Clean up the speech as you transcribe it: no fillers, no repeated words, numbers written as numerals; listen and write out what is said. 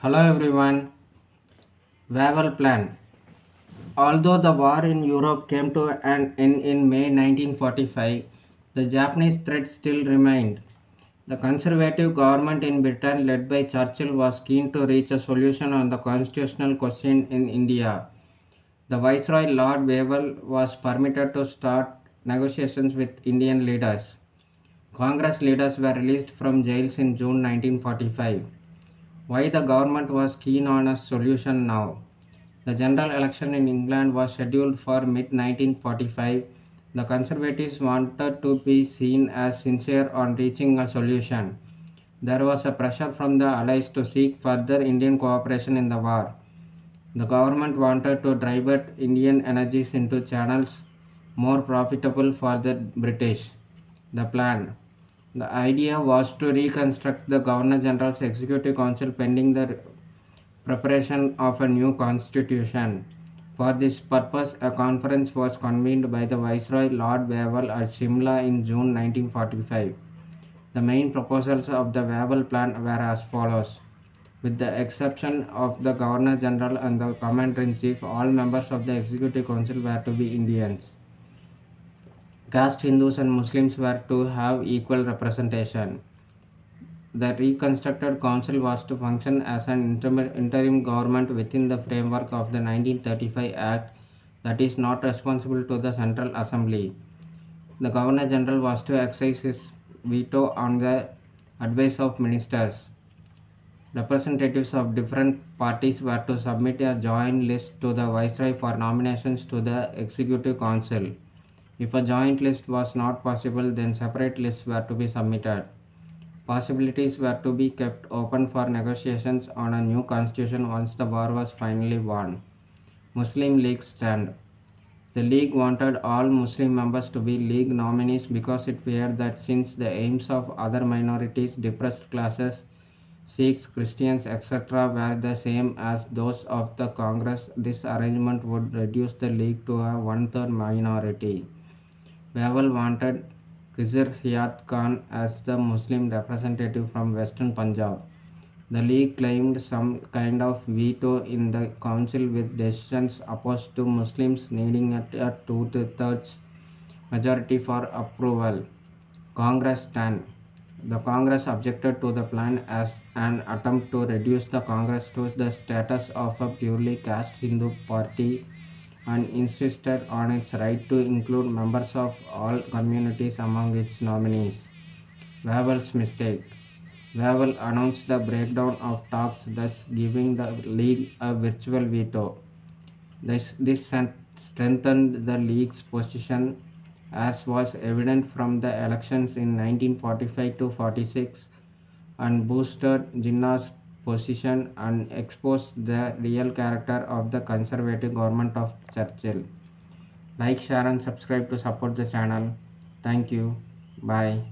Hello everyone. Wavell Plan. Although the war in Europe came to an end in May 1945, the Japanese threat still remained. The conservative government in Britain, led by Churchill, was keen to reach a solution on the constitutional question in India. The Viceroy Lord Wavell was permitted to start negotiations with Indian leaders. Congress leaders were released from jails in June 1945. Why the government was keen on a solution now? The general election in England was scheduled for mid 1945. The Conservatives wanted to be seen as sincere on reaching a solution. There was a pressure from the Allies to seek further Indian cooperation in the war. The government wanted to divert Indian energies into channels more profitable for the British. The plan. The idea was to reconstruct the Governor General's Executive Council pending the preparation of a new constitution. For this purpose, a conference was convened by the Viceroy Lord Wavell at Shimla in June 1945. The main proposals of the Wavell Plan were as follows. With the exception of the Governor General and the Commander in Chief, all members of the Executive Council were to be Indians. Caste Hindus and Muslims were to have equal representation. The reconstructed council was to function as an interim government within the framework of the 1935 Act that is not responsible to the Central Assembly. The Governor General was to exercise his veto on the advice of ministers. Representatives of different parties were to submit a joint list to the Viceroy for nominations to the Executive Council. If a joint list was not possible, then separate lists were to be submitted. Possibilities were to be kept open for negotiations on a new constitution once the war was finally won. Muslim League stand. The League wanted all Muslim members to be League nominees because it feared that since the aims of other minorities, depressed classes, Sikhs, Christians, etc., were the same as those of the Congress, this arrangement would reduce the League to a one-third minority. Wavell wanted Khizr Hayat Khan as the Muslim representative from Western Punjab. The League claimed some kind of veto in the council with decisions opposed to Muslims needing a two-thirds majority for approval. Congress stand. The Congress objected to the plan as an attempt to reduce the Congress to the status of a purely caste Hindu party and insisted on its right to include members of all communities among its nominees. Wavell's mistake. Wavell announced the breakdown of talks, thus giving the League a virtual veto. This strengthened the League's position, as was evident from the elections in 1945 to 46, and boosted Jinnah's position and exposed the real character of the conservative government of Churchill. Like, share, and subscribe to support the channel. Thank you. Bye.